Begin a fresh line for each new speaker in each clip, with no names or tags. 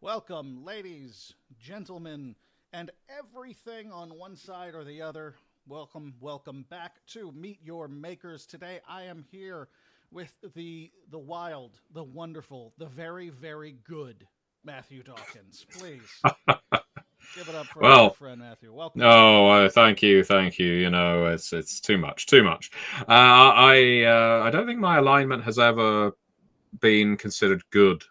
Welcome, ladies, gentlemen, and everything on one side or the other. Welcome back to Meet Your Makers. Today I am here with the wild, the wonderful, the very good Matthew Dawkins. Please give it up for our
Well,
friend Matthew. Welcome.
thank you. It's too much. I don't think my alignment has ever been considered good,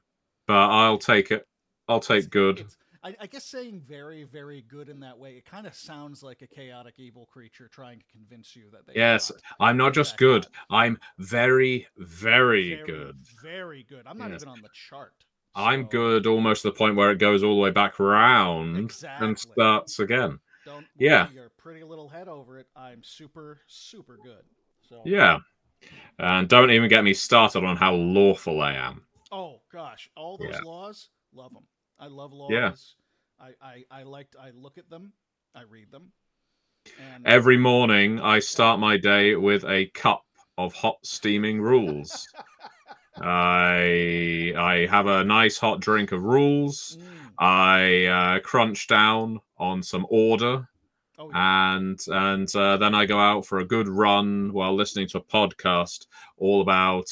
but I'll take it. I'll
It's
take good.
it's I guess saying very good in that way, it kind of sounds like a chaotic evil creature trying to convince you that they are
Yes,
not,
I'm not
in
just
fact,
good.
God.
I'm very
Very,
good.
very good. I'm not
Yes,
even on the chart.
I'm
So,
good almost to the point where it goes all the way back round and
exactly.
starts again.
Don't worry
Yeah,
your pretty little head over it. I'm super good. So,
yeah. And don't even get me started on how lawful I am.
oh gosh, all those
Yeah,
laws, love them. I love
yeah.
laws. I look at them, I read them, and
Every morning, I
yeah.
start my day with a cup of hot steaming rules. I have a nice hot drink of rules.
Mm.
I crunch down on some order,
Oh yeah.
and then I go out for a good run while listening to a podcast all about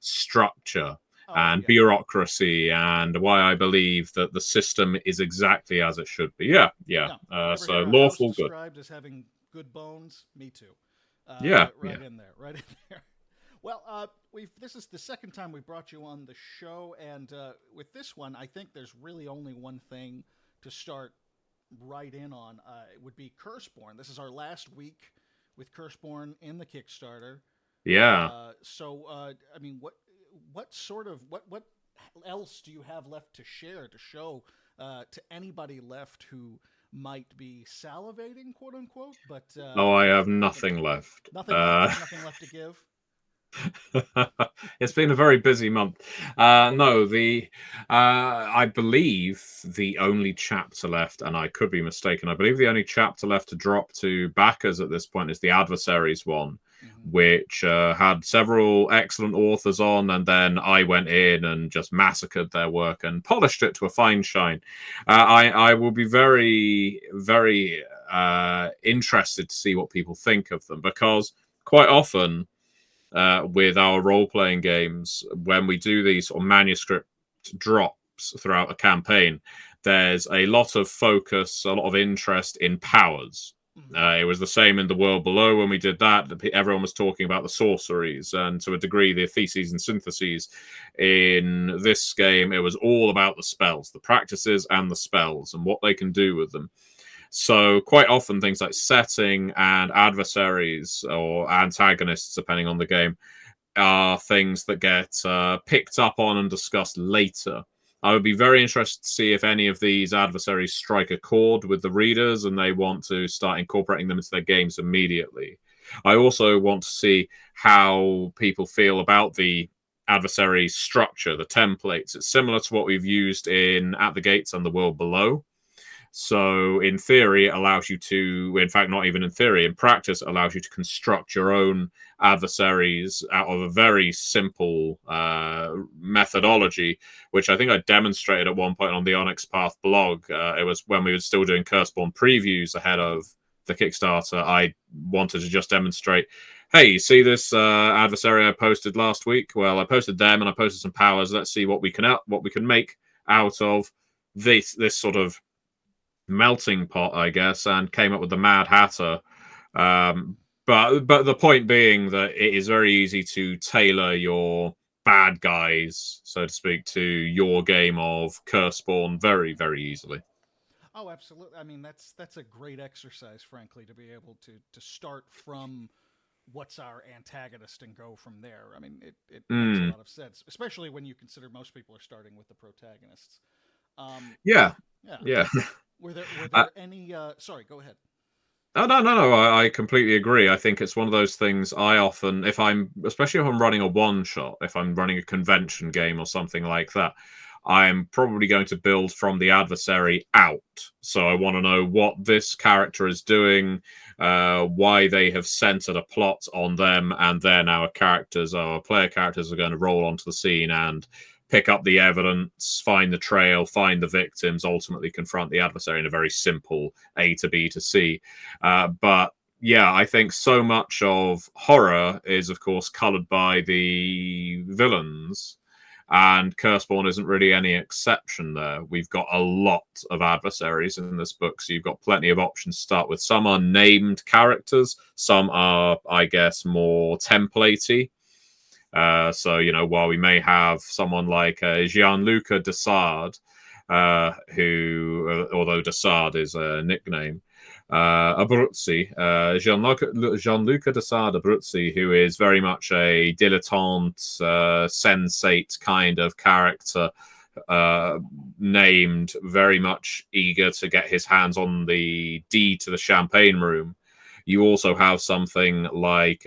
structure
Oh
and
yeah.
bureaucracy and why I believe that the system is exactly as it should be. Yeah, yeah.
Yeah. You ever
So
hear a house
lawful good.
described as having good bones? Me too.
Yeah, yeah.
Right in there. Right in there. Well, we've this is the second time we brought you on the show, and with this one, I think there's really only one thing to start right in on. It would be Curseborne. This is our last week with Curseborne in the Kickstarter.
Yeah.
I mean, what sort of what else do you have left to share to show to anybody left who might be salivating, quote unquote,
Oh, I have
haven't
nothing left.
nothing left? You have nothing left to give.
It's been a very busy month. No, the I believe the only chapter left, and I could be mistaken. I believe the only chapter left to drop to backers at this point is the adversaries one,
Hmm.
which had several excellent authors on, and then I went in and just massacred their work and polished it to a fine shine. I will be very interested to see what people think of them because quite often with our role playing games, when we do these sort of manuscript drops throughout a campaign, there's a lot of focus, a lot of interest in powers.
Hmm.
It was the same in the world below when we did that. Everyone was talking about the sorceries and to a degree the theses and syntheses. In this game, it was all about the spells, the practices and the spells and what they can do with them. So quite often things like setting and adversaries or antagonists, depending on the game, are things that get picked up on and discussed later. I would be very interested to see if any of these adversaries strike a chord with the readers and they want to start incorporating them into their games immediately. I also want to see how people feel about the adversary structure, the templates. It's similar to what we've used in At the Gates and the World Below. So, in theory, it allows you to, in fact, not even in theory, in practice, it allows you to construct your own adversaries out of a very simple methodology, which I think I demonstrated at one point on the Onyx Path blog. It was when we were still doing Curseborne previews ahead
Hmm.
of the Kickstarter. I wanted to just demonstrate, hey, you see this adversary I posted last week? Well, I posted them and I posted some powers. Let's see what we can make out of this sort of melting pot, I guess, and came up with the Mad Hatter. But the point being that it is very easy to tailor your bad guys, so to speak, to your game of Curseborne very easily.
Oh, absolutely. I mean, that's a great exercise, frankly, to be able to start from what's our antagonist and go from there. I mean, it makes a
Mm,
lot of sense, especially when you consider most people are starting with the protagonists. Um,
yeah,
yeah.
yeah.
Were
Uh,
there any? Sorry, go ahead.
Oh no! I completely agree. I think it's one of those things I often, if I'm, especially if I'm running a one shot, if I'm running a convention game or something like that, I'm probably going to build from the adversary out. So I want to know what this character is doing, why they have centered a plot on them, and then our player characters, are going to roll onto the scene and pick up the evidence, find the trail, find the victims, ultimately confront the adversary in a very simple A to B to C. But yeah, I think so much of horror is, of course, coloured by the villains. And Curseborne isn't really any exception there. We've got a lot of adversaries in this book, so you've got plenty of options to start with. Some are named characters, some are, I guess, more templatey. So, while we may have someone like Gianluca Dessard, who, although Dessard is a nickname, Abruzzi, Gianluca Dessard Abruzzi, who is very much a dilettante, sensate kind of character, named, very much eager to get his hands on the deed to the champagne room. You also have something like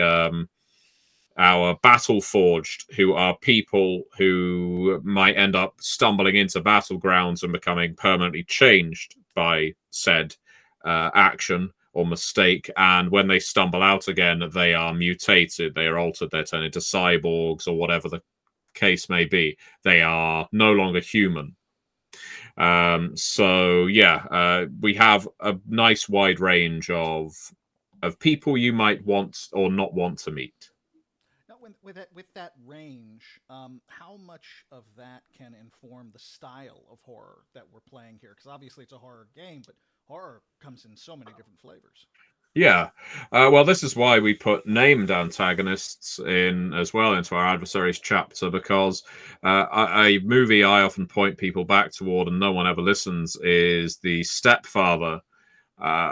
our Battle Forged, who are people who might end up stumbling into battlegrounds and becoming permanently changed by said action or mistake, and when they stumble out again, they are mutated, they are altered, they're turned into cyborgs or whatever the case may be. They are no longer human. So yeah, we have a nice wide range of people you might want or not want to meet.
Now, with that range, how much of that can inform the style of horror that we're playing here? Because obviously it's a horror game, but horror comes in so many different flavors.
Yeah. Well, this is why we put named antagonists in as well into our adversaries chapter, because a movie I often point people back toward and no one ever listens is The Stepfather,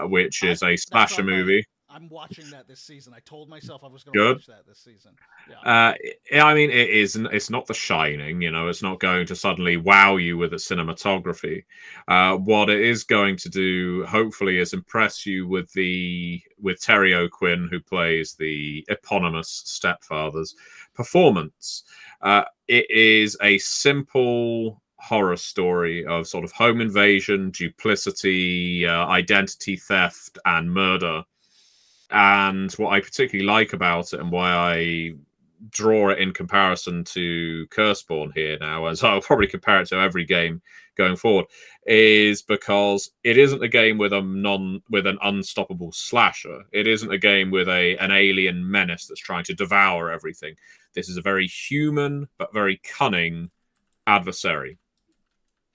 which is a slasher movie.
I'm watching that this season. I told myself I was going to
Good.
watch that this season. Yeah.
I mean, it's not The Shining, it's not going to suddenly wow you with its cinematography. What it is going to do, hopefully, is impress you with Terry O'Quinn, who plays the eponymous stepfather's performance. It is a simple horror story of sort of home invasion, duplicity, identity theft, and murder. And what I particularly like about it, and why I draw it in comparison to Curseborne here now, as I'll probably compare it to every game going forward, is because it isn't a game with an unstoppable slasher. It isn't a game with an alien menace that's trying to devour everything. This is a very human but very cunning adversary.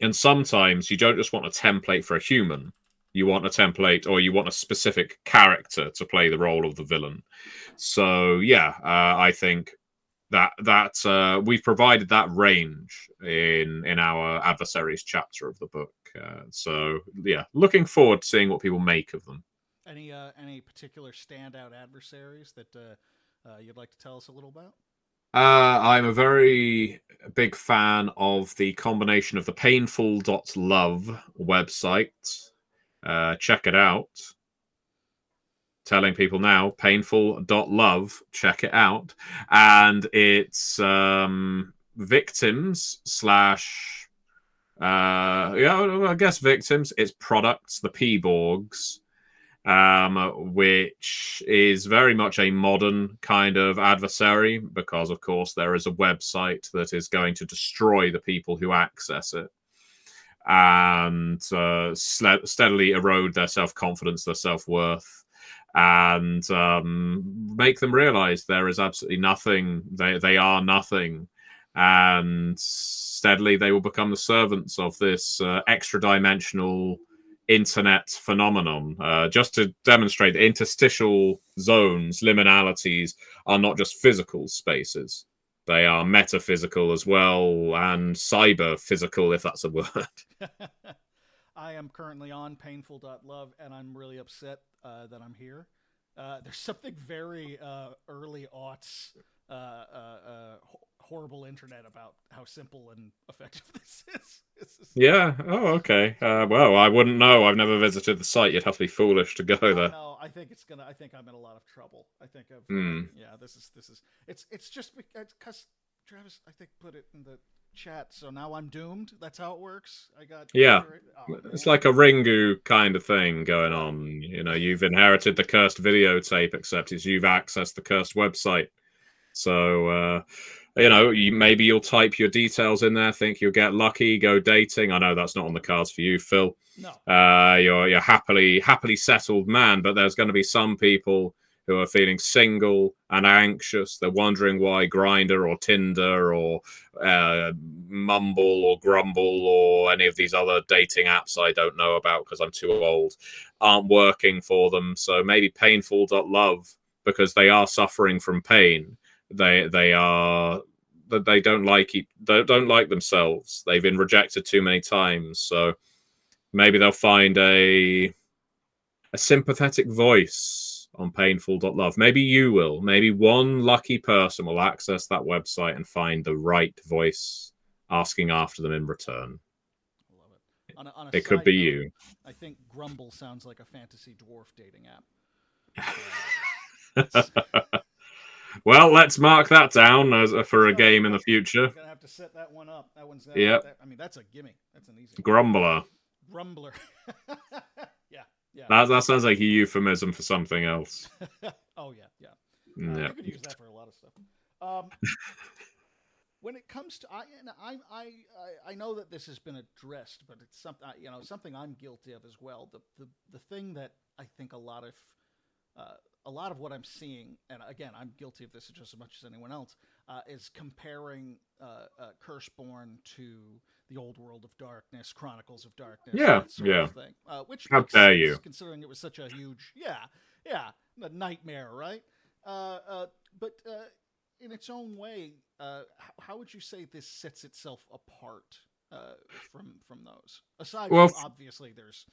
And sometimes you don't just want a template for a human. You want a template, or you want a specific character to play the role of the villain. So yeah, I think that we've provided that range in our adversaries chapter of the book. So yeah, looking forward to seeing what people make of them.
Any particular standout adversaries that you'd like to tell us a little about?
I'm a very big fan of the combination of the painful.love website. Check it out. Telling people now, painful.love, check it out. And it's victims slash, I guess victims. It's products, the P-Borgs, which is very much a modern kind of adversary, because, of course, there is a website that is going to destroy the people who access it and steadily erode their self-confidence, their self-worth, and make them realize there is absolutely nothing. They are nothing, and steadily they will become the servants of this extra-dimensional internet phenomenon, just to demonstrate that interstitial zones, liminalities, are not just physical spaces. They are metaphysical as well, and cyber physical, if that's a word.
I am currently on painful.love, and I'm really upset that I'm here. There's something very early aughts horrible internet about how simple and effective this is.
Yeah. Oh, okay. Well, I wouldn't know. I've never visited the site. You'd have to be foolish to go there.
No, I think I think I'm in a lot of trouble. I think I've. Yeah, this is. It's just because Travis, I think, put it in the chat. So now I'm doomed. That's how it works. I got.
Yeah. It's like a Ringu kind of thing going on. You've inherited the cursed videotape, except you've accessed the cursed website. So Maybe you'll type your details in there, think you'll get lucky, go dating. I know that's not on the cards for you, Phil.
No.
You're happily settled man, but there's going to be some people who are feeling single and anxious. They're wondering why Grindr or Tinder or Mumble or Grumble or any of these other dating apps I don't know about because I'm too old aren't working for them. So maybe painful.love, because they are suffering from pain. They don't like themselves. They've been rejected too many times. So maybe they'll find a sympathetic voice on painful.love. Maybe you will. Maybe one lucky person will access that website and find the right voice asking after them in return.
I love it. On a
It could
side
be
note,
you.
I think Grumble sounds like a fantasy dwarf dating app.
Well, let's mark that down for a game in the future.
I'm gonna have to set that one up. That one's that's a gimme. That's an easy
Grumbler.
Grumbler. Yeah.
That sounds like a euphemism for something else.
Oh yeah. You could use that for a lot of stuff. When it comes to, I know that this has been addressed, but it's something I'm guilty of as well. The thing that I think a lot of what I'm seeing, and again, I'm guilty of this just as much as anyone else, is comparing Curseborne to the Old World of Darkness, Chronicles of Darkness, that sort of thing. Which
How
makes
dare
sense,
you?
considering it was such a huge, a nightmare, right? But in its own way, how would you say this sets itself apart from those? Aside from obviously, there's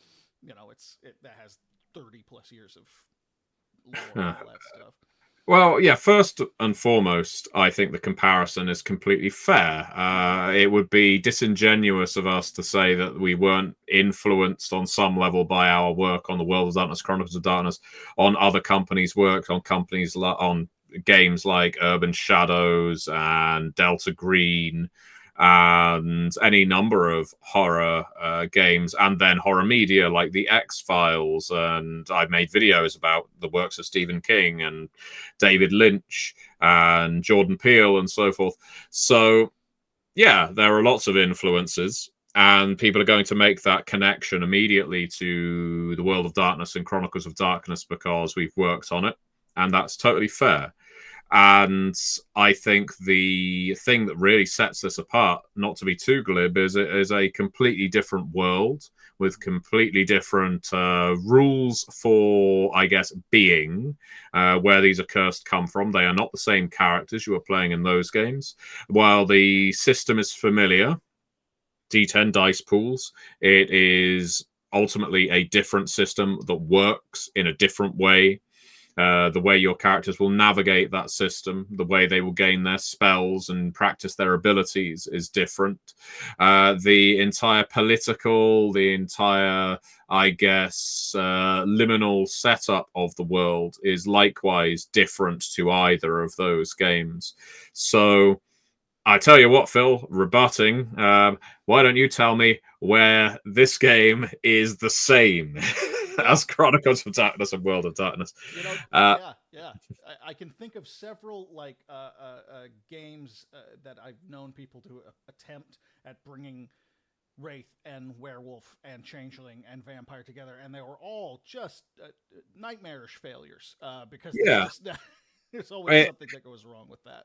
that has 30 plus years of lore and all that stuff.
Well, yeah, first and foremost, I think the comparison is completely fair. It would be disingenuous of us to say that we weren't influenced on some level by our work on the World of Darkness, Chronicles of Darkness, on other companies' work, on games like Urban Shadows and Delta Green and any number of horror games, and then horror media like the X-Files, and I've made videos about the works of Stephen King and David Lynch and Jordan Peele and so forth. So yeah, there are lots of influences, and people are going to make that connection immediately to the World of Darkness and Chronicles of Darkness because we've worked on it, and that's totally fair. And I think the thing that really sets this apart, not to be too glib, is a completely different world with completely different rules for, I guess, being, where these accursed come from. They are not the same characters you were playing in those games. While the system is familiar, D10 dice pools, it is ultimately a different system that works in a different way. The way your characters will navigate that system, the way they will gain their spells and practice their abilities is different. The entire I guess, liminal setup of the world is likewise different to either of those games. So I tell you what, Phil, rebutting, why don't you tell me where this game is the same as Chronicles of Darkness and World of Darkness?
I can think of several games that I've known people to attempt at bringing Wraith and Werewolf and Changeling and Vampire together, and they were all just nightmarish failures because there's always something that goes wrong with that.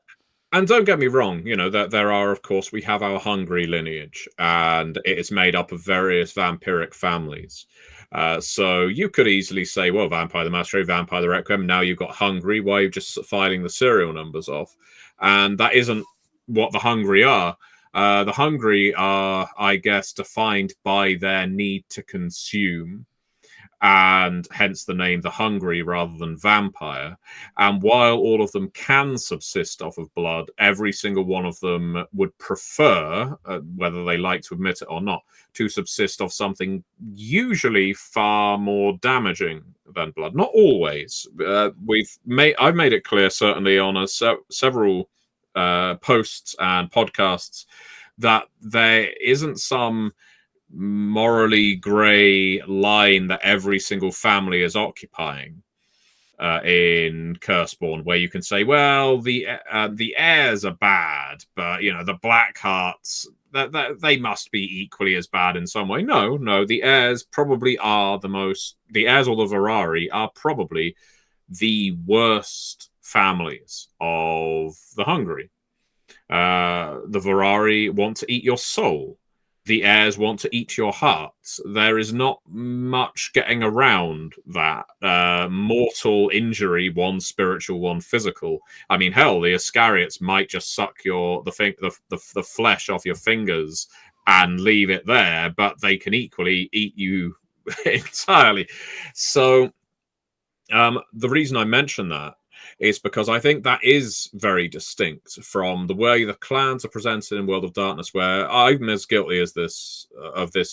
And don't get me wrong, that there are, of course, we have our Hungry lineage, and it is made up of various vampiric families. So you could easily say, well, Vampire the Masquerade, Vampire the Requiem, now you've got Hungry, why are you just filing the serial numbers off? And that isn't what the Hungry are. The Hungry are, I guess, defined by their need to consume, and hence the name the Hungry rather than Vampire. And while all of them can subsist off of blood, every single one of them would prefer, whether they like to admit it or not, to subsist off something usually far more damaging than blood. Not always. I've made it clear, certainly on several posts and podcasts, that there isn't some morally grey line that every single family is occupying. in Curseborne, where you can say, well, the heirs are bad, but the Blackhearts, that they must be equally as bad in some way. No, the heirs probably are the heirs or the Verari are probably the worst families of the Hungry. The Verari want to eat your soul. The heirs want to eat your heart. There is not much getting around that. Mortal injury, one spiritual, one physical. I mean, hell, the Iscariots might just suck the flesh off your fingers and leave it there, but they can equally eat you entirely. So the reason I mention that is because I think that is very distinct from the way the clans are presented in World of Darkness, where I'm as guilty of this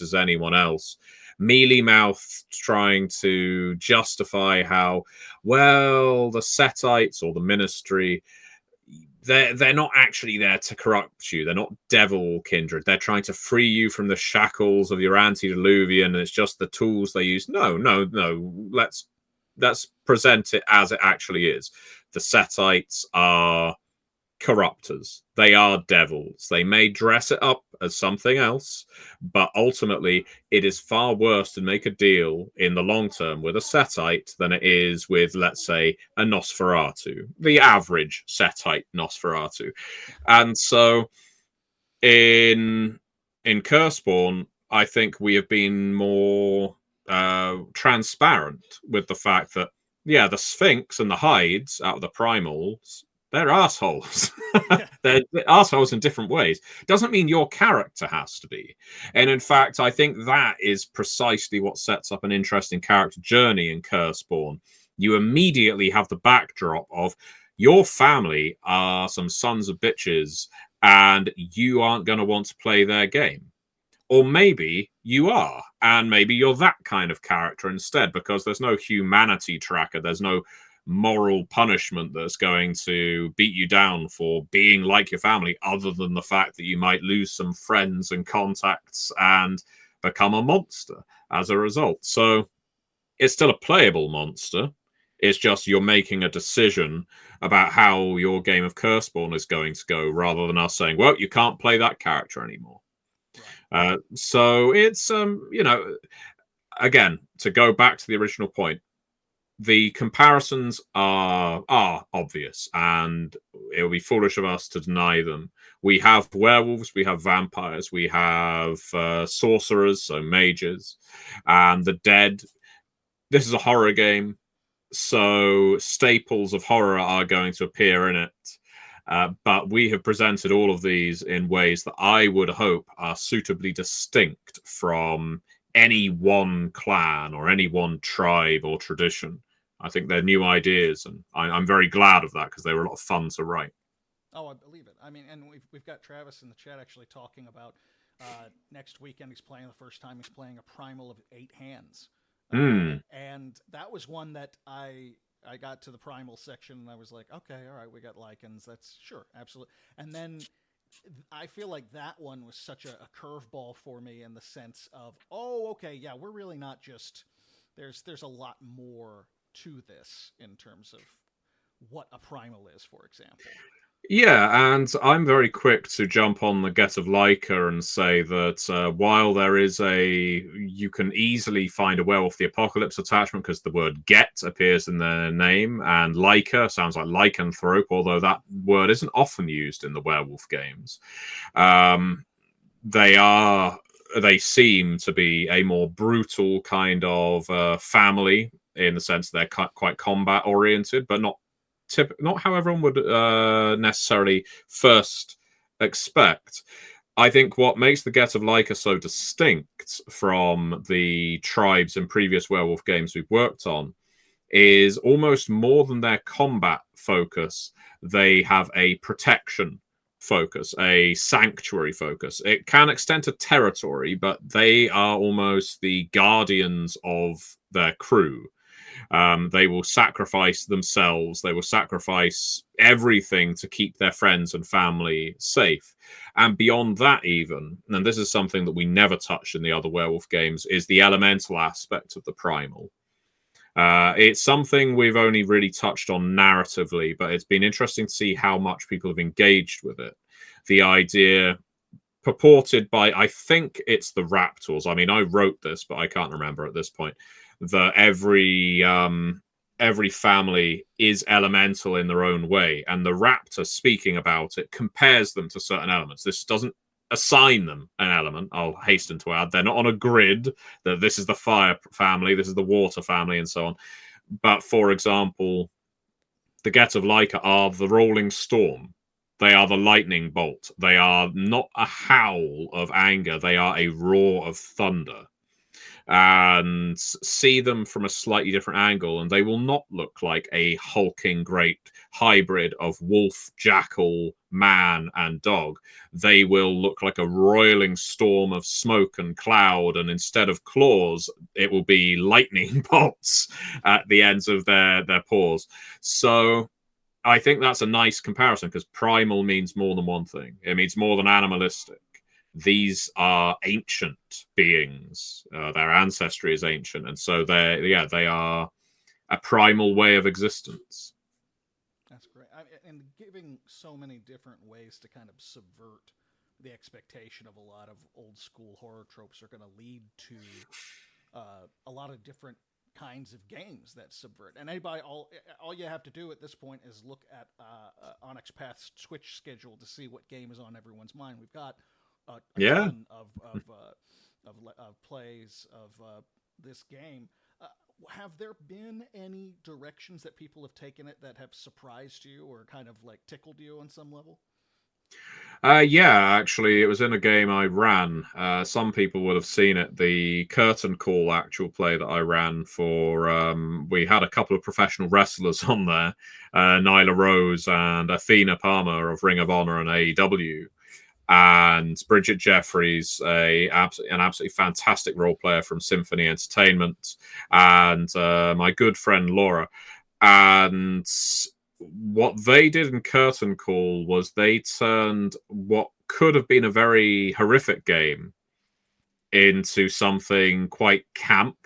as anyone else. Mealy-mouthed, trying to justify how, well, the Setites or the Ministry, they're not actually there to corrupt you. They're not devil kindred. They're trying to free you from the shackles of your antediluvian, and it's just the tools they use. No. Let's present it as it actually is. The Setites are corruptors. They are devils. They may dress it up as something else, but ultimately it is far worse to make a deal in the long term with a Setite than it is with, let's say, a Nosferatu, the average Setite Nosferatu. And so in Curseborne, I think we have been more transparent with the fact that, yeah, the Sphinx and the Hides out of the Primals, they're assholes. They're assholes in different ways. Doesn't mean your character has to be. And in fact, I think that is precisely what sets up an interesting character journey in Curseborne. You immediately have the backdrop of your family are some sons of bitches, and you aren't going to want to play their game. Or maybe you are, and maybe you're that kind of character instead, because there's no humanity tracker, there's no moral punishment that's going to beat you down for being like your family, other than the fact that you might lose some friends and contacts and become a monster as a result. So it's still a playable monster. It's just you're making a decision about how your game of Curseborne is going to go, rather than us saying, well, you can't play that character anymore. So it's, again, to go back to the original point, the comparisons are obvious, and it would be foolish of us to deny them. We have werewolves, we have vampires, we have sorcerers, so mages, and the dead. This is a horror game, so staples of horror are going to appear in it. But we have presented all of these in ways that I would hope are suitably distinct from any one clan or any one tribe or tradition. I think they're new ideas, and I'm very glad of that, because they were a lot of fun to write.
Oh, I believe it. I mean, and we've got Travis in the chat actually talking about next weekend he's playing the first time he's playing a primal of 8 hands. And that was one that I got to the primal section and I was like, okay, all right, we got lichens. That's sure, absolutely. And then I feel like that one was such a curveball for me, in the sense of, oh, okay, yeah, we're really not just, there's a lot more to this in terms of what a primal is, for example.
Yeah, and I'm very quick to jump on the Get of Leica and say that while there is you can easily find a Werewolf the Apocalypse attachment, because the word get appears in their name, and Leica sounds like lycanthrope, although that word isn't often used in the werewolf games. They seem to be a more brutal kind of family, in the sense they're quite combat oriented, but not how everyone would necessarily first expect. I think what makes the Get of Leica so distinct from the tribes in previous werewolf games we've worked on is, almost more than their combat focus, they have a protection focus, a sanctuary focus. It can extend to territory, but they are almost the guardians of their crew. They will sacrifice themselves. They will sacrifice everything to keep their friends and family safe. And beyond that, even, and this is something that we never touched in the other werewolf games, is the elemental aspect of the primal. It's something we've only really touched on narratively, but it's been interesting to see how much people have engaged with it. The idea purported by, I think it's the Raptors. I mean, I wrote this, but I can't remember at this point, that every family is elemental in their own way, and the Raptor, speaking about it, compares them to certain elements. This doesn't assign them an element. I'll hasten to add, they're not on a grid that this is the fire family, this is the water family, and so on. But for example, the Get of Leica are the rolling storm. They are the lightning bolt. They are not a howl of anger. They are a roar of thunder. And see them from a slightly different angle, and they will not look like a hulking great hybrid of wolf, jackal, man, and dog. They will look like a roiling storm of smoke and cloud, and instead of claws, it will be lightning bolts at the ends of their paws. So I think that's a nice comparison, because primal means more than one thing. It means more than animalistic. These are ancient beings. Their ancestry is ancient, and so they are a primal way of existence.
That's great. And giving so many different ways to kind of subvert the expectation of a lot of old school horror tropes are going to lead to a lot of different kinds of games that subvert. And anybody, all you have to do at this point is look at Onyx Path's Twitch schedule to see what game is on everyone's mind. We've got a ton of plays of this game. Have there been any directions that people have taken it that have surprised you or kind of like tickled you on some level?
Yeah, actually, it was in a game I ran. Some people would have seen it. The curtain call actual play that I ran for, we had a couple of professional wrestlers on there, Nyla Rose and Athena Palmer of Ring of Honor and AEW. And Bridget Jeffries, an absolutely fantastic role player from Symphony Entertainment, and my good friend Laura. And what they did in Curtain Call was they turned what could have been a very horrific game into something quite camp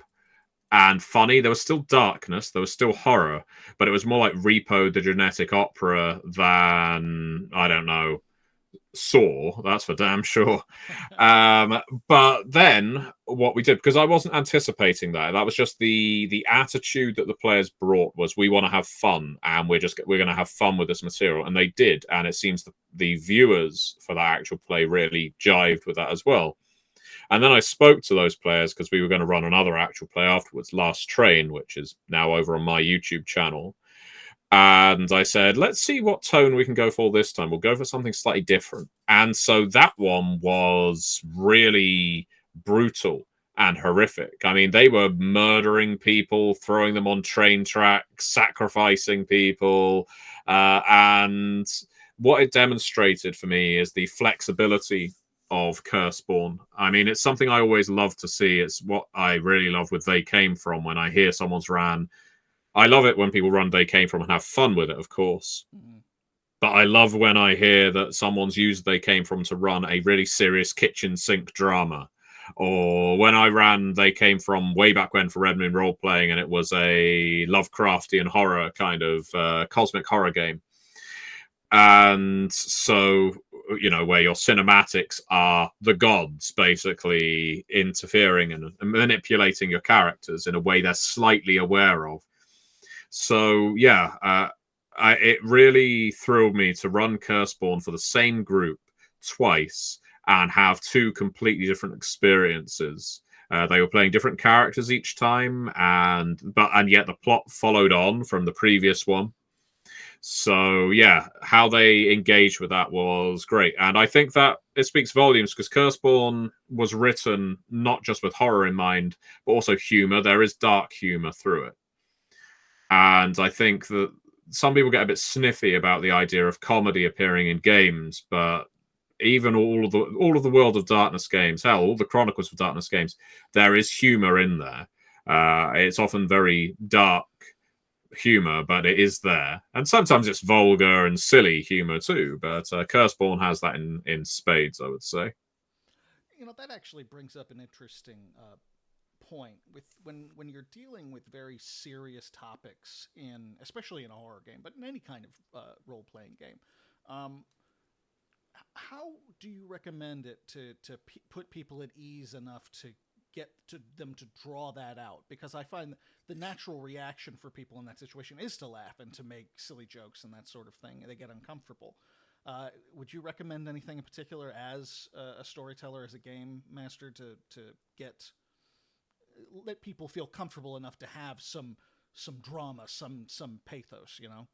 and funny. There was still darkness, there was still horror, but it was more like Repo the Genetic Opera than, I don't know, Saw, that's for damn sure. But then what we did, because I wasn't anticipating that was just the attitude that the players brought, was we want to have fun, and we're going to have fun with this material, and they did. And it seems the viewers for that actual play really jived with that as well. And then I spoke to those players, because we were going to run another actual play afterwards, Last Train, which is now over on my YouTube channel. And I said, let's see what tone we can go for this time. We'll go for something slightly different. And so that one was really brutal and horrific. I mean, they were murdering people, throwing them on train tracks, sacrificing people. And what it demonstrated for me is the flexibility of Curseborne. I mean, it's something I always love to see. It's what I really love with They Came From. When I hear someone's ran, I love it when people run They Came From and have fun with it, of course. Mm-hmm. But I love when I hear that someone's used They Came From to run a really serious kitchen sink drama. Or when I ran They Came From way back when for Red Moon Role Playing, and it was a Lovecraftian horror kind of cosmic horror game. And so, you know, where your cinematics are the gods basically interfering and manipulating your characters in a way they're slightly aware of. So, yeah, it really thrilled me to run Curseborne for the same group twice and have two completely different experiences. They were playing different characters each time, and yet the plot followed on from the previous one. So, yeah, how they engaged with that was great. And I think that it speaks volumes, because Curseborne was written not just with horror in mind, but also humor. There is dark humor through it. And I think that some people get a bit sniffy about the idea of comedy appearing in games, but even all of the World of Darkness games, hell, all the Chronicles of Darkness games, there is humor in there. It's often very dark humor, but it is there. And sometimes it's vulgar and silly humor too, but Curseborne has that in spades, I would say.
You know, that actually brings up an interesting point with when you're dealing with very serious topics especially in a horror game, but in any kind of role playing game. Um, how do you recommend it to put people at ease enough to get to them to draw that out? Because I find the natural reaction for people in that situation is to laugh and to make silly jokes and that sort of thing. They get uncomfortable. Would you recommend anything in particular as a storyteller, as a game master, to get let people feel comfortable enough to have some drama, some pathos, you know?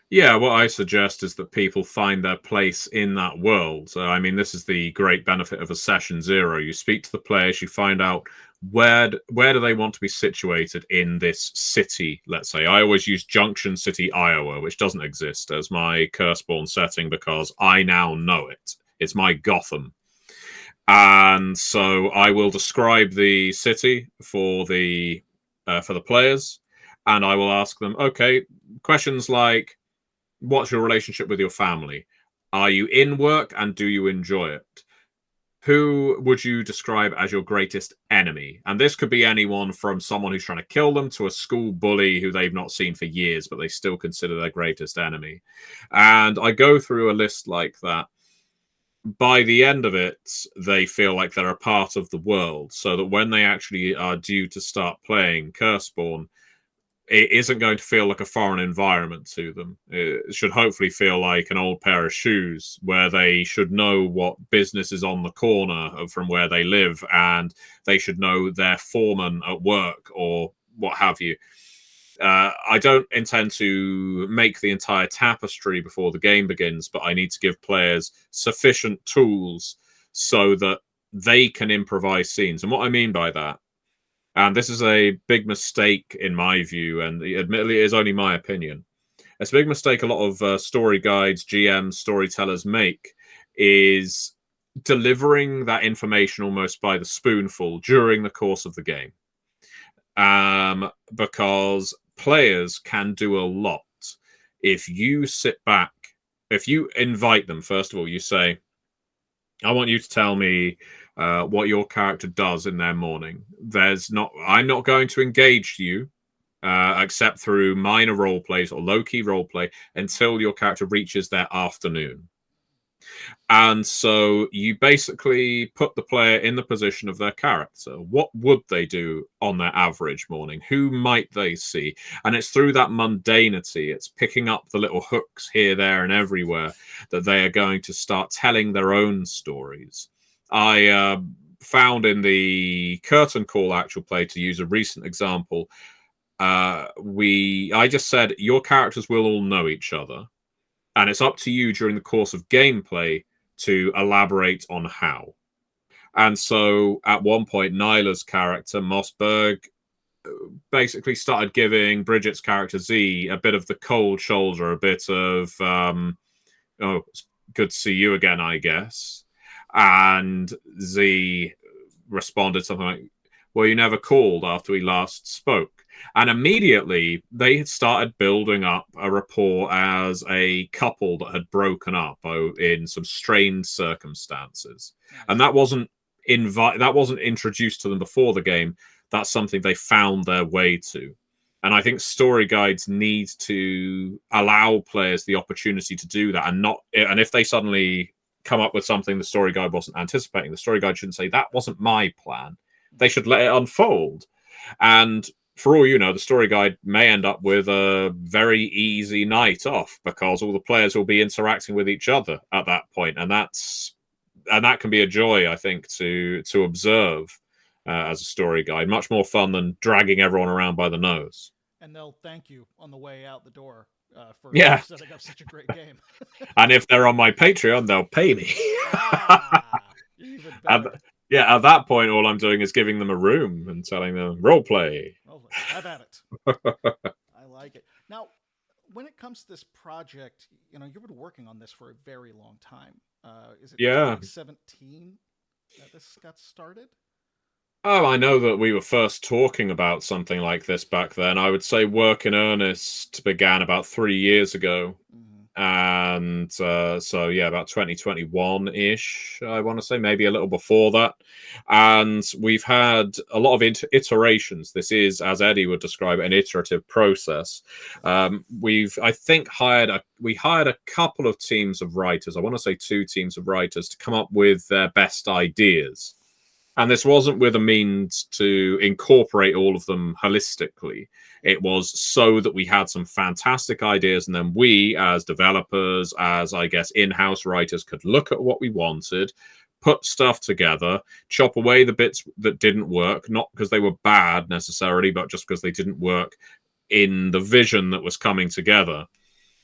Yeah, what I suggest is that people find their place in that world. So, I mean, this is the great benefit of a session zero. You speak to the players, you find out where do they want to be situated in this city, let's say. I always use Junction City, Iowa, which doesn't exist as my Curseborne setting because I now know it. It's my Gotham. And so I will describe the city for the players, and I will ask them, okay, questions like, what's your relationship with your family? Are you in work and do you enjoy it? Who would you describe as your greatest enemy? And this could be anyone from someone who's trying to kill them to a school bully who they've not seen for years, but they still consider their greatest enemy. And I go through a list like that. By the end of it, they feel like they're a part of the world, so that when they actually are due to start playing Curseborne, it isn't going to feel like a foreign environment to them. It should hopefully feel like an old pair of shoes where they should know what business is on the corner from where they live, and they should know their foreman at work or what have you. I don't intend to make the entire tapestry before the game begins, but I need to give players sufficient tools so that they can improvise scenes. And what I mean by that, and this is a big mistake in my view, and admittedly it is only my opinion. It's a big mistake a lot of story guides, GMs, storytellers make, is delivering that information almost by the spoonful during the course of the game. Because players can do a lot. If you sit back, if you invite them, first of all, you say, I want you to tell me what your character does in their morning. I'm not going to engage you except through minor role plays or low-key role play until your character reaches their afternoon. And so you basically put the player in the position of their character. What would they do on their average morning? Who might they see? And it's through that mundanity, it's picking up the little hooks here, there, and everywhere that they are going to start telling their own stories. I found in the curtain call actual play, to use a recent example, I just said, your characters will all know each other. And it's up to you during the course of gameplay to elaborate on how. And so at one point, Nyla's character, Mossberg, basically started giving Bridget's character Z a bit of the cold shoulder, a bit of, oh, it's good to see you again, I guess. And Z responded something like, well, you never called after we last spoke. And immediately they had started building up a rapport as a couple that had broken up in some strained circumstances. Nice. And that wasn't introduced to them before the game. That's something they found their way to. And I think story guides need to allow players the opportunity to do that, and if they suddenly come up with something the story guide wasn't anticipating, the story guide shouldn't say, that wasn't my plan. They should let it unfold. And for all you know, the story guide may end up with a very easy night off because all the players will be interacting with each other at that point, and that can be a joy, I think, to observe as a story guide. Much more fun than dragging everyone around by the nose.
And they'll thank you on the way out the door for setting up such a great game.
And if they're on my Patreon, they'll pay me.
Even better.
At that point, all I'm doing is giving them a room and telling them, role play.
Have at it. I like it. Now, when it comes to this project, you've been working on this for a very long time. Is it 2017 that this got started?
Oh, I know that we were first talking about something like this back then. I would say work in earnest began about 3 years ago. Mm-hmm. And so yeah, about 2021 ish, I want to say, maybe a little before that. And we've had a lot of iterations. This is, as Eddie would describe it, an iterative process. We've, I think, we hired a couple of teams of writers. I want to say two teams of writers to come up with their best ideas. And this wasn't with a means to incorporate all of them holistically. It was so that we had some fantastic ideas, and then we, as developers, as I guess in-house writers, could look at what we wanted, put stuff together, chop away the bits that didn't work, not because they were bad necessarily, but just because they didn't work in the vision that was coming together.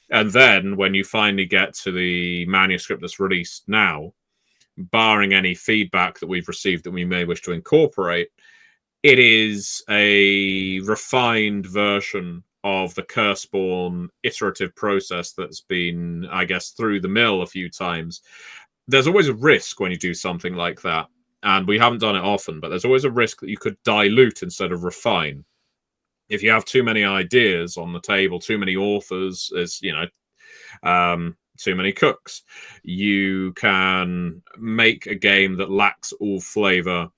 And then when you finally get to the manuscript that's released now, barring any feedback that we've received that we may wish to incorporate, it is a refined version of the Curseborne iterative process that's been, I guess, through the mill a few times. There's always a risk when you do something like that, and we haven't done it often, but there's always a risk that you could dilute instead of refine. If you have too many ideas on the table, too many authors, too many cooks, you can make a game that lacks all flavor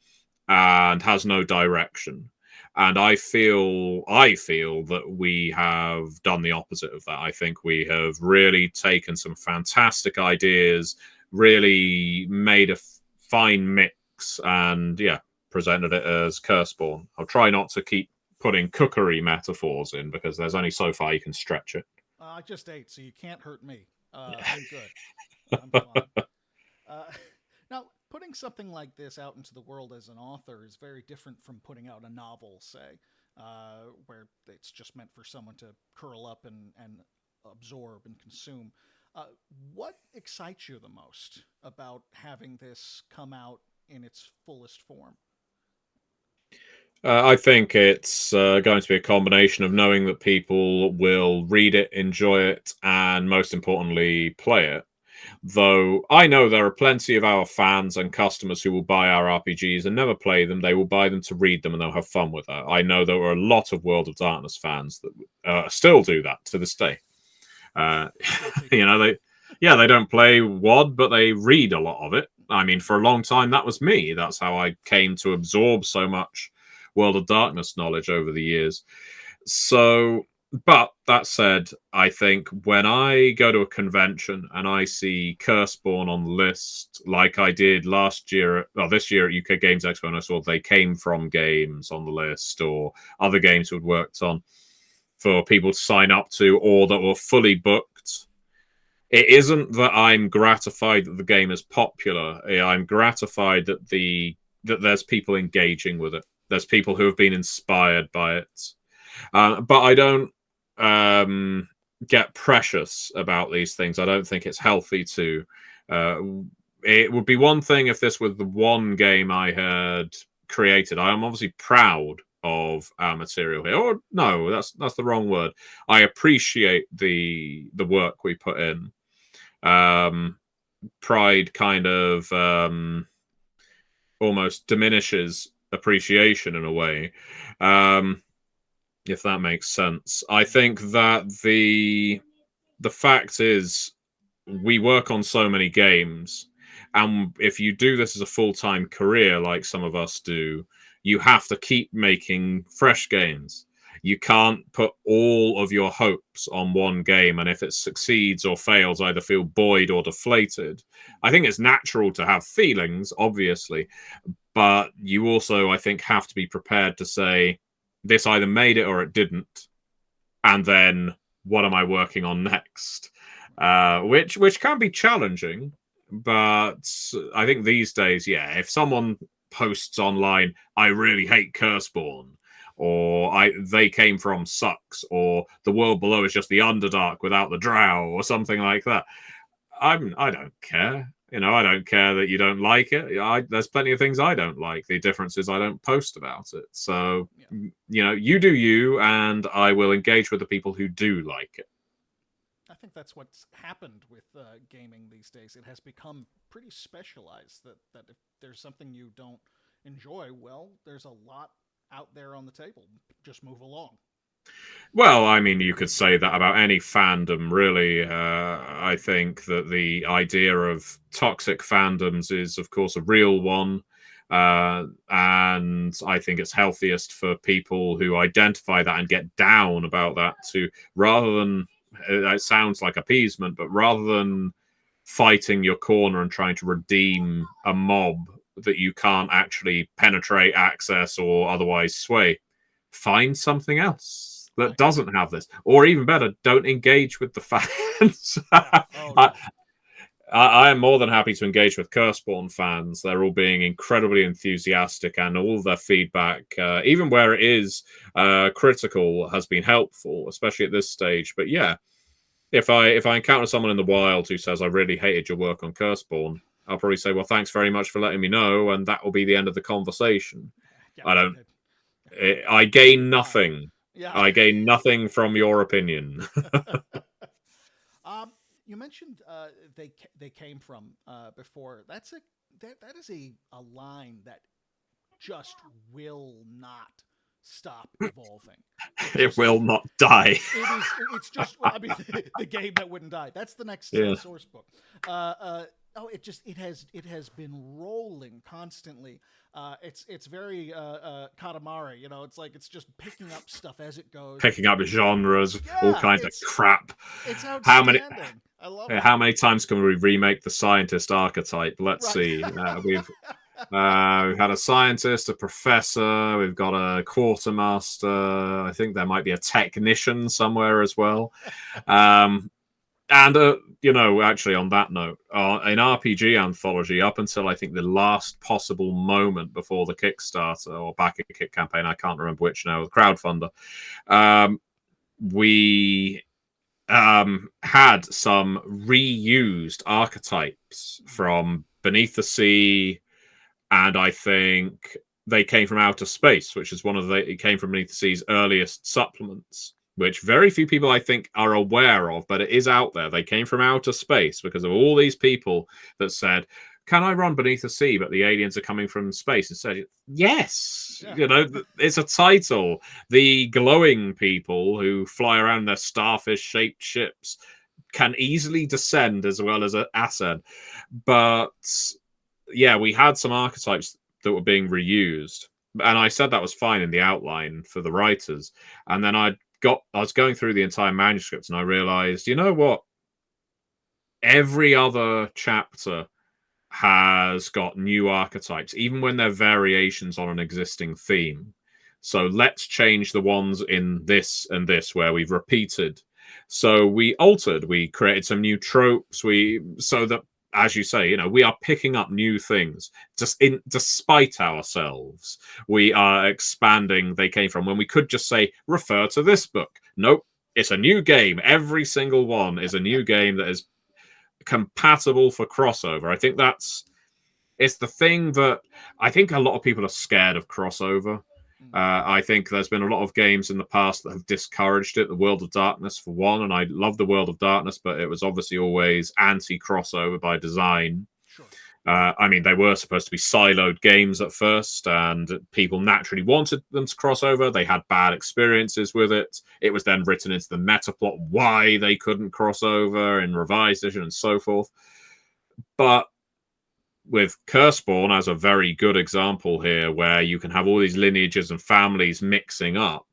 and has no direction. And I feel that we have done the opposite of that. I think we have really taken some fantastic ideas, really made a fine mix, and yeah, presented it as Curseborne. I'll try not to keep putting cookery metaphors in because there's only so far you can stretch it.
I just ate, so you can't hurt me. I'm good. I'm fine. Uh, now, putting something like this out into the world as an author is very different from putting out a novel, say, where it's just meant for someone to curl up and absorb and consume. Uh, what excites you the most about having this come out in its fullest form?
I think it's going to be a combination of knowing that people will read it, enjoy it, and most importantly, play it. Though I know there are plenty of our fans and customers who will buy our RPGs and never play them. They will buy them to read them and they'll have fun with that. I know there are a lot of World of Darkness fans that still do that to this day. Uh, they don't play WOD, but they read a lot of it. I mean, for a long time, that was me. That's how I came to absorb so much World of Darkness knowledge over the years. So, but that said, I think when I go to a convention and I see Curseborne on the list, like I did this year at UK Games Expo, and I saw They Came From Games on the list, or other games we'd worked on for people to sign up to, or that were fully booked. It isn't that I'm gratified that the game is popular. I'm gratified that there's people engaging with it. There's people who have been inspired by it. But I don't get precious about these things. I don't think it's healthy to. It would be one thing if this was the one game I had created. I am obviously proud of our material here. Or no, that's the wrong word. I appreciate the work we put in. Pride kind of almost diminishes appreciation in a way. If that makes sense. I think that the fact is we work on so many games, and if you do this as a full-time career like some of us do, you have to keep making fresh games. You can't put all of your hopes on one game, and if it succeeds or fails, either feel buoyed or deflated. I think it's natural to have feelings, obviously, but you also, I think, have to be prepared to say, this either made it or it didn't, and then what am I working on next? Which can be challenging, but I think these days, yeah, if someone posts online, I really hate Curseborne, or They Came From sucks, or the world below is just the Underdark without the Drow, or something like that, I don't care. I don't care that you don't like it. There's plenty of things I don't like. The difference is I don't post about it. So, you do you, and I will engage with the people who do like it.
I think that's what's happened with gaming these days. It has become pretty specialized. That if there's something you don't enjoy, well, there's a lot out there on the table. Just move along.
Well, I mean, you could say that about any fandom, really. I think that the idea of toxic fandoms is, of course, a real one. And I think it's healthiest for people who identify that and get down about that to rather than it sounds like appeasement, but rather than fighting your corner and trying to redeem a mob that you can't actually penetrate, access, or otherwise sway, find something else that doesn't have this, or even better, don't engage with the fans.
Yeah. Oh,
I,
yeah.
I am more than happy to engage with Curseborne fans. They're all being incredibly enthusiastic, and all their feedback, even where it is critical, has been helpful, especially at this stage. But yeah, if I encounter someone in the wild who says I really hated your work on Curseborne, I'll probably say, well, thanks very much for letting me know, and that will be the end of the conversation.
Yeah.
I don't. I gain
Fine.
nothing.
Yeah.
I gain nothing from your opinion.
um, you mentioned they came from before. That is a line that just will not stop evolving.
It will not die.
It's just I mean the game that wouldn't die. That's the next
Yeah.
source book. It has been rolling constantly. It's very Katamari, you know. It's like it's just picking up stuff as it goes.
Picking up genres, all
Yeah,
kinds of crap.
it's
How many?
outstanding. I love it.
How many times can we remake the scientist archetype? Let's
Right.
see. We've had a scientist, a professor. We've got a quartermaster. I think there might be a technician somewhere as well. And actually, on that note, in RPG Anthology, up until I think the last possible moment before the Kickstarter or back a Kick campaign, I can't remember which now, the crowdfunder, we had some reused archetypes from Beneath the Sea, and I think they came from Outer Space, which is it came from Beneath the Sea's earliest supplements, which very few people, I think, are aware of, but it is out there. They came from outer space because of all these people that said, can I run Beneath the Sea, but the aliens are coming from space? And said, yes. Yeah. It's a title. The glowing people who fly around their starfish-shaped ships can easily descend as well as ascend. But, yeah, we had some archetypes that were being reused. And I said that was fine in the outline for the writers. And then I was going through the entire manuscript and I realized, you know what? Every other chapter has got new archetypes, even when they're variations on an existing theme. So let's change the ones in this and this where we've repeated. So we created some new tropes. So that, as you say, we are picking up new things despite ourselves. We are expanding. They came from when we could just say, refer to this book. Nope. It's a new game. Every single one is a new game that is compatible for crossover. I think it's the thing that I think a lot of people are scared of crossover. I think there's been a lot of games in the past that have discouraged it. The World of Darkness, for one, and I love the World of Darkness, but it was obviously always anti-crossover by design.
Sure.
I mean, they were supposed to be siloed games at first, and people naturally wanted them to cross over. They had bad experiences with it. It was then written into the meta plot why they couldn't cross over in revised edition and so forth. But with Curseborne as a very good example here, where you can have all these lineages and families mixing up,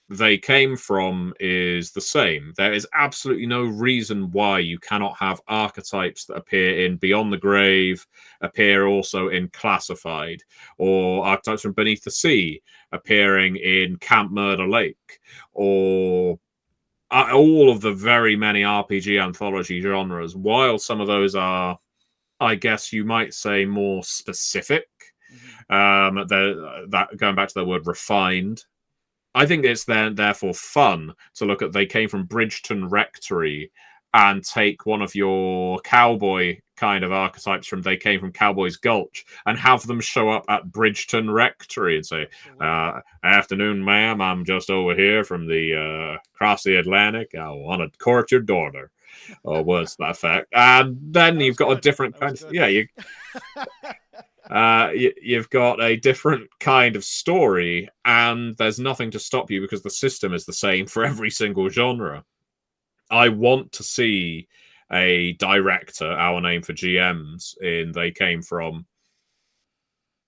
they came from is the same. There is absolutely no reason why you cannot have archetypes that appear in Beyond the Grave, appear also in Classified, or archetypes from Beneath the Sea appearing in Camp Murder Lake, or all of the very many RPG anthology genres. While some of those are, I guess you might say, more specific, that going back to the word refined, I think it's therefore fun to look at. They came from Bridgeton Rectory and take one of your cowboy kind of archetypes from they came from Cowboy's Gulch and have them show up at Bridgeton Rectory and say, afternoon, ma'am, I'm just over here from the across the Atlantic. I want to court your daughter. Or words to that effect. And then you've got a different kind of... Yeah, You've got a different kind of story, and there's nothing to stop you because the system is the same for every single genre. I want to see a director, our name for GMs, in They Came From,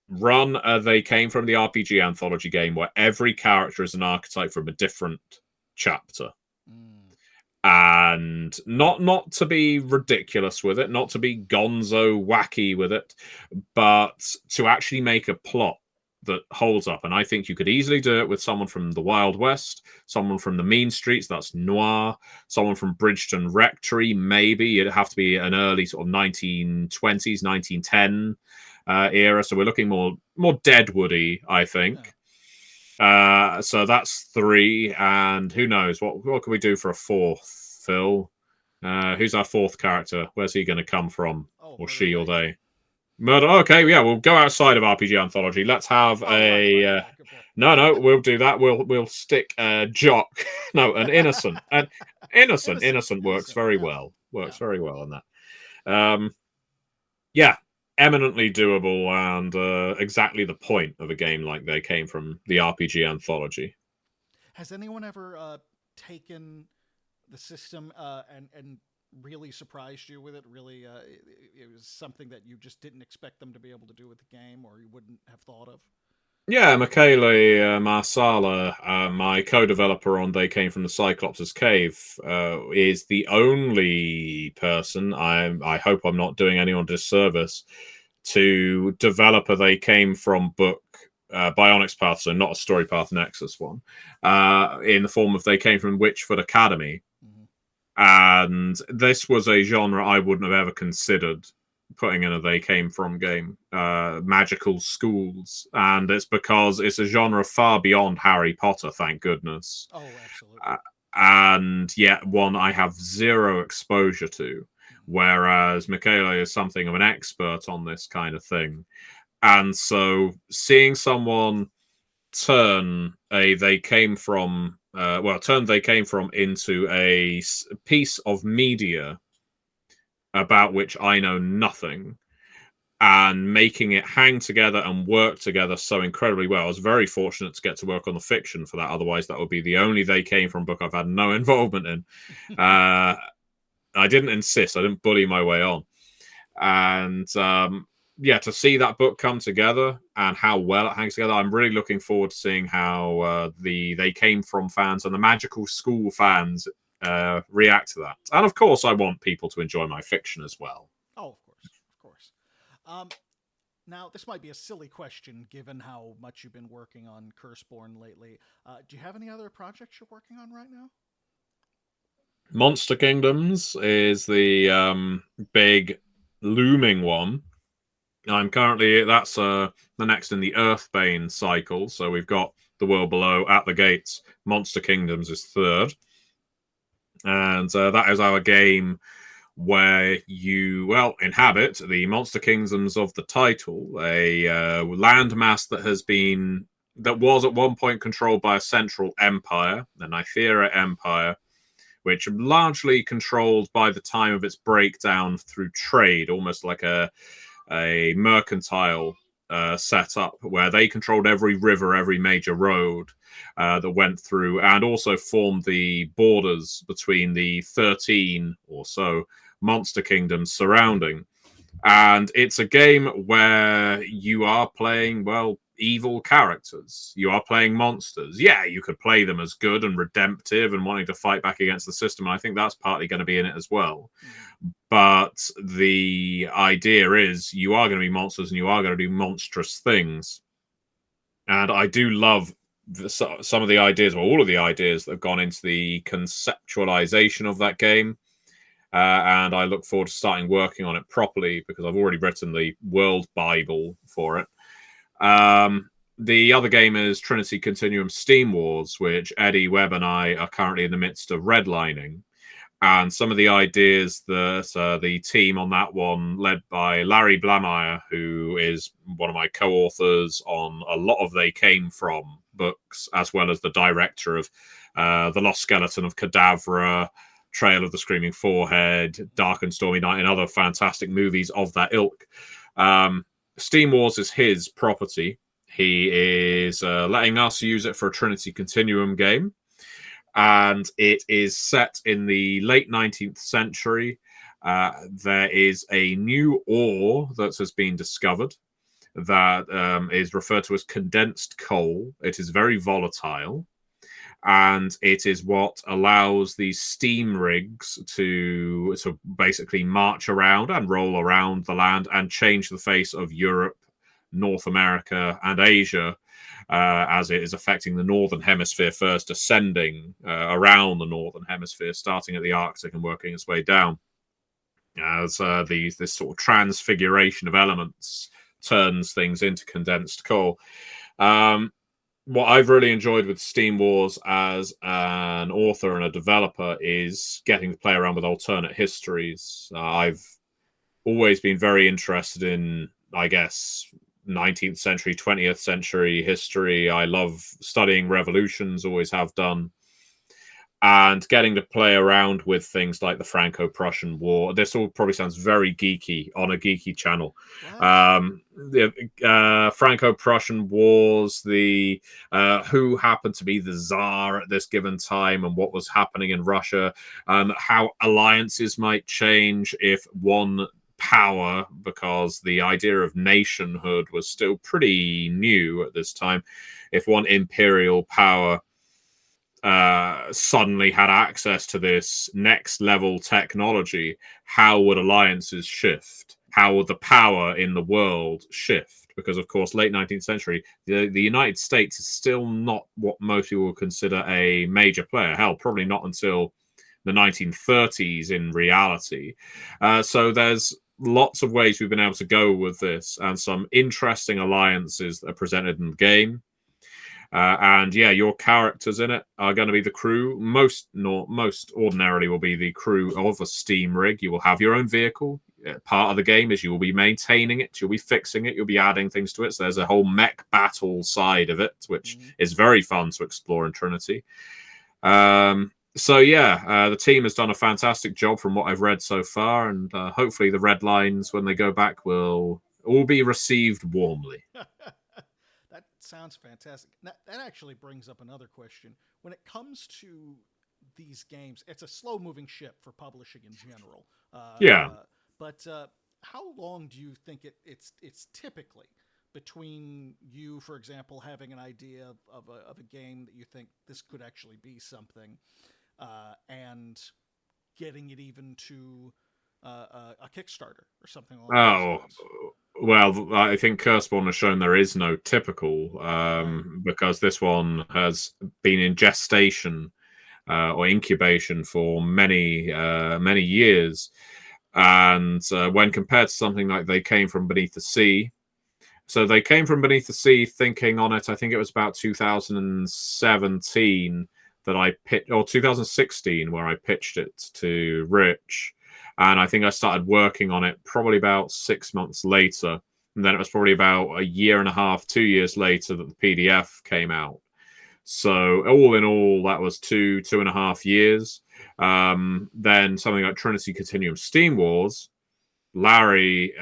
run They Came From the RPG anthology game where every character is an archetype from a different chapter. And not to be ridiculous with it, not to be gonzo wacky with it, but to actually make a plot that holds up. And I think you could easily do it with someone from the Wild West, someone from the Mean Streets, that's Noir, someone from Bridgeton Rectory, maybe. It'd have to be an early sort of 1920s, 1910 era. So we're looking more Deadwoody, I think. So that's 3, and who knows what can we do for a 4th, Phil? Who's our 4th character? Where's he going to come from, or she, or they? Murder. Okay, yeah, we'll go outside of RPG anthology. Let's have No, we'll do that. We'll stick Jock. No, an innocent. Innocent works very well. Very well on that. Yeah. Eminently doable and exactly the point of a game like They Came From the RPG anthology.
Has anyone ever taken the system and really surprised you with it? Really, it was something that you just didn't expect them to be able to do with the game, or you wouldn't have thought of?
Yeah, Michele Marsala, my co-developer on They Came From the Cyclops' Cave, is the only person, I hope I'm not doing anyone a disservice, to develop a They Came From book, Bionics Path, so not a Story Path Nexus one, in the form of They Came From Witchfoot Academy. And this was a genre I wouldn't have ever considered putting in a They Came From game, magical schools, and it's because it's a genre far beyond Harry Potter, thank goodness.
Oh, absolutely.
And yet one I have zero exposure to, whereas Michele is something of an expert on this kind of thing. And so seeing someone turn They Came From into a piece of media about which I know nothing, and making it hang together and work together so incredibly well. I was very fortunate to get to work on the fiction for that. Otherwise, that would be the only They Came From book I've had no involvement in. I didn't insist. I didn't bully my way on. And to see that book come together and how well it hangs together, I'm really looking forward to seeing how the They Came From fans and the Magical School fans react to that. And of course, I want people to enjoy my fiction as well.
Oh, of course. Now, this might be a silly question given how much you've been working on Curseborne lately. Do you have any other projects you're working on right now?
Monster Kingdoms is the big looming one. I'm currently, that's the next in the Earthbane cycle. So we've got The World Below at the gates. Monster Kingdoms is 3rd. And that is our game where you, inhabit the Monster Kingdoms of the title, a landmass that was at one point controlled by a central empire, the Nythera Empire, which largely controlled by the time of its breakdown through trade, almost like a mercantile setup where they controlled every river, every major road that went through, and also formed the borders between the 13 or so monster kingdoms surrounding. And it's a game where you are playing, evil characters. You are playing monsters. Yeah, you could play them as good and redemptive and wanting to fight back against the system. And I think that's partly going to be in it as well. But the idea is you are going to be monsters and you are going to do monstrous things. And I do love some of the ideas, or all of the ideas that have gone into the conceptualization of that game. And I look forward to starting working on it properly because I've already written the world Bible for it. The other game is Trinity Continuum Steam Wars, which Eddie Webb and I are currently in the midst of redlining. And some of the ideas that the team on that one, led by Larry Blameyer, who is one of my co-authors on a lot of They Came From books, as well as the director of The Lost Skeleton of Cadavra, Trail of the Screaming Forehead, Dark and Stormy Night, and other fantastic movies of that ilk, Steam Wars is his property. He is letting us use it for a Trinity Continuum game. And it is set in the late 19th century. There is a new ore that has been discovered that is referred to as condensed coal. It is very volatile, and it is what allows these steam rigs to basically march around and roll around the land and change the face of Europe, North America, and Asia, as it is affecting the northern hemisphere first, ascending around the northern hemisphere, starting at the Arctic and working its way down, as this sort of transfiguration of elements turns things into condensed coal. What I've really enjoyed with Steam Wars as an author and a developer is getting to play around with alternate histories. I've always been very interested in, I guess, 19th century, 20th century history. I love studying revolutions, always have done. And getting to play around with things like the Franco-Prussian War. This all probably sounds very geeky on a geeky channel. Wow. The Franco-Prussian Wars, the who happened to be the Tsar at this given time and what was happening in Russia, how alliances might change if one power, because the idea of nationhood was still pretty new at this time, if one imperial power suddenly had access to this next level technology, how would alliances shift? How would the power in the world shift? Because, of course, late 19th century, the United States is still not what most people would consider a major player. Hell, probably not until the 1930s in reality. So there's lots of ways we've been able to go with this, and some interesting alliances that are presented in the game. And yeah, your characters in it are going to be the crew. Most ordinarily will be the crew of a steam rig. You will have your own vehicle. Part of the game is you will be maintaining it. You'll be fixing it. You'll be adding things to it. So there's a whole mech battle side of it, which is very fun to explore in Trinity. So yeah, the team has done a fantastic job from what I've read so far, and hopefully the red lines, when they go back, will all be received warmly.
That sounds fantastic. That actually brings up another question. When it comes to these games, it's a slow-moving ship for publishing in general. But how long do you think it's typically between you, for example, having an idea of a game that you think this could actually be something, and getting it even to a Kickstarter or something along those lines?
Well, I think Curseborne has shown there is no typical, because this one has been in gestation or incubation for many years. And when compared to something like They Came From Beneath the Sea, so They Came From Beneath the Sea, thinking on it, I think it was about 2017 that I pitched, or 2016, where I pitched it to Rich. And I think I started working on it probably about 6 months later. And then it was probably about a year and a half, 2 years later that the PDF came out. So all in all, that was 2.5 years. Then something like Trinity Continuum Steam Wars, Larry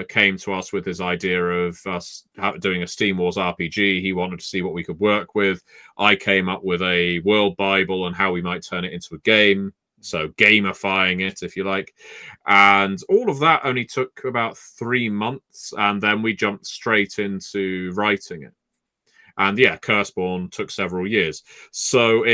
came to us with his idea of us doing a Steam Wars RPG. He wanted to see what we could work with. I came up with a world Bible and how we might turn it into a game. So gamifying it, if you like. And all of that only took about 3 months. And then we jumped straight into writing it. And yeah, Curseborne took several years. So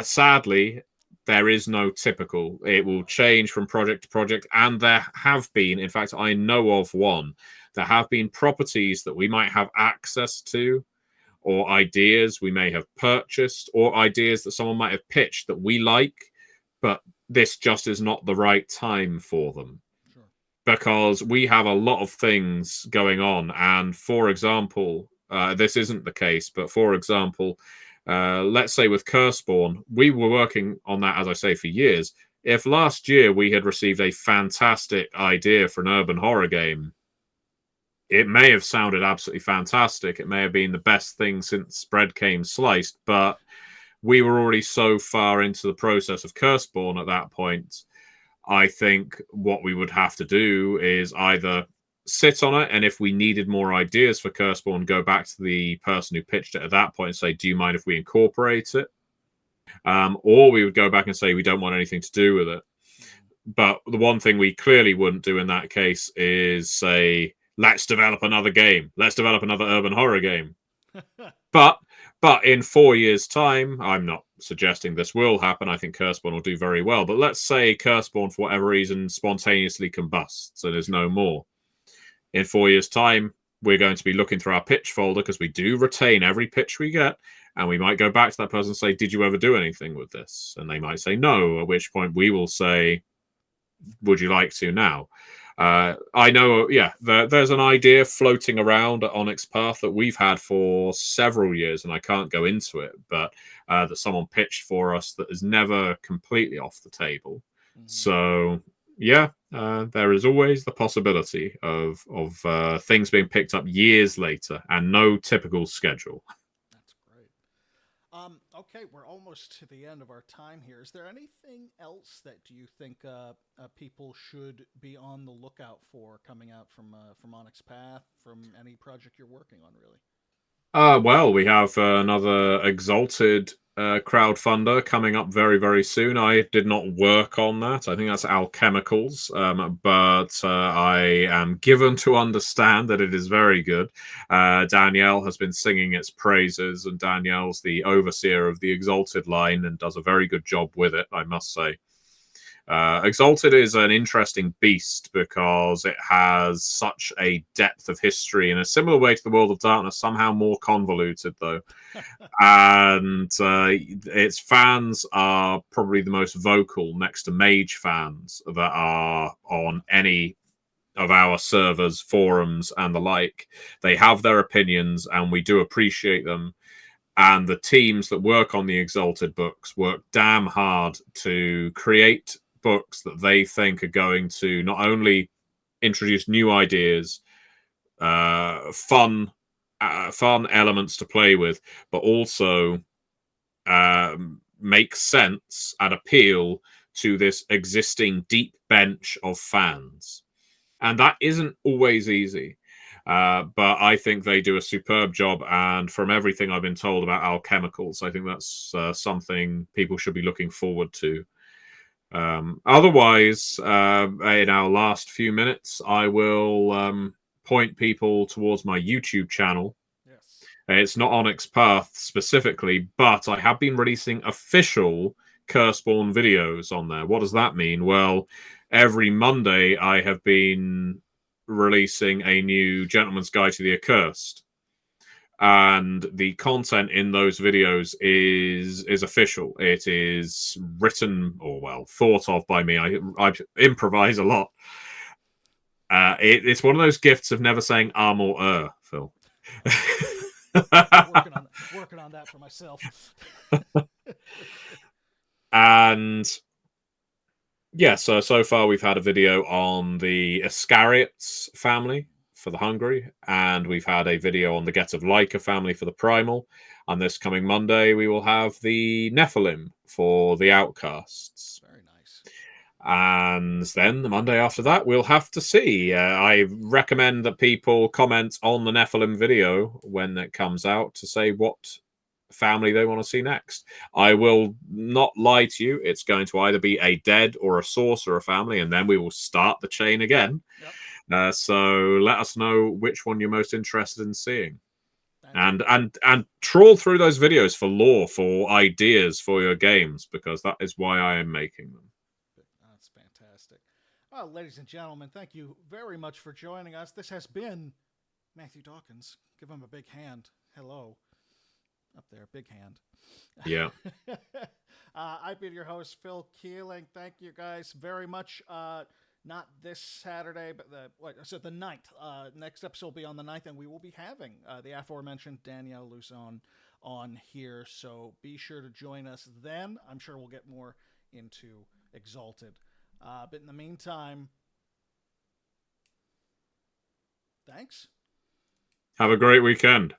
sadly, there is no typical. It will change from project to project. And there have been, in fact, I know of one, there have been properties that we might have access to, or ideas we may have purchased, or ideas that someone might have pitched that we like, but this just is not the right time for them. Sure. Because we have a lot of things going on. And for example, this isn't the case, but for example, let's say with Curseborne, we were working on that, as I say, for years. If last year we had received a fantastic idea for an urban horror game, it may have sounded absolutely fantastic. It may have been the best thing since bread came sliced, but we were already so far into the process of Curseborne at that point. I think what we would have to do is either sit on it, and if we needed more ideas for Curseborne, go back to the person who pitched it at that point and say, do you mind if we incorporate it? Or we would go back and say we don't want anything to do with it. But the one thing we clearly wouldn't do in that case is say, let's develop another game. Let's develop another urban horror game. But in 4 years' time, I'm not suggesting this will happen. I think Curseborne will do very well. But let's say Curseborne, for whatever reason, spontaneously combusts and there's no more. In 4 years' time, we're going to be looking through our pitch folder because we do retain every pitch we get. And we might go back to that person and say, did you ever do anything with this? And they might say no, at which point we will say, would you like to now? I know, there's an idea floating around at Onyx Path that we've had for several years, and I can't go into it, but that someone pitched for us that is never completely off the table. Mm-hmm. So, there is always the possibility of things being picked up years later and no typical schedule.
That's great. Okay, we're almost to the end of our time here. Is there anything else that you think people should be on the lookout for coming out from Onyx Path, from any project you're working on, really?
Well, we have another Exalted crowdfunder coming up very, very soon. I did not work on that. I think that's Alchemicals, but I am given to understand that it is very good. Danielle has been singing its praises, and Danielle's the overseer of the Exalted line and does a very good job with it, I must say. Exalted is an interesting beast because it has such a depth of history in a similar way to the World of Darkness, somehow more convoluted though. And its fans are probably the most vocal next to Mage fans that are on any of our servers, forums, and the like. They have their opinions and we do appreciate them. And the teams that work on the Exalted books work damn hard to create books that they think are going to not only introduce new ideas, fun elements to play with, but also make sense and appeal to this existing deep bench of fans. And that isn't always easy. But I think they do a superb job, and from everything I've been told about Alchemicals, I think that's something people should be looking forward to. Otherwise, in our last few minutes, I will point people towards my YouTube channel.
Yes.
It's not Onyx Path specifically, but I have been releasing official Curseborne videos on there. What does that mean? Well, every Monday I have been releasing a new Gentleman's Guide to the Accursed. And the content in those videos is official. It is written, or well, thought of by me. I improvise a lot. It's one of those gifts of never saying or Phil.
working on that for myself.
And yeah, so far we've had a video on the Iscariots family for the Hungry, and we've had a video on the Get of Leica family for the Primal, and this coming Monday we will have the Nephilim for the Outcasts.
Very nice.
And then the Monday after that we'll have to see. I recommend that people comment on the Nephilim video when it comes out to say what family they want to see next. I will not lie to you, it's going to either be a dead or a sorcerer family, and then we will start the chain again.
Yep.
So let us know which one you're most interested in seeing. And trawl through those videos for lore, for ideas for your games, because that is why I am making them.
That's fantastic. Well, ladies and gentlemen, thank you very much for joining us. This has been Matthew Dawkins. Give him a big hand. Hello. Up there, big hand.
Yeah.
I've been your host, Phil Keeling. Thank you guys very much. Not this Saturday, but the 9th. Next episode will be on the 9th, and we will be having the aforementioned Danielle Luzon on here. So be sure to join us then. I'm sure we'll get more into Exalted. But in the meantime, thanks.
Have a great weekend.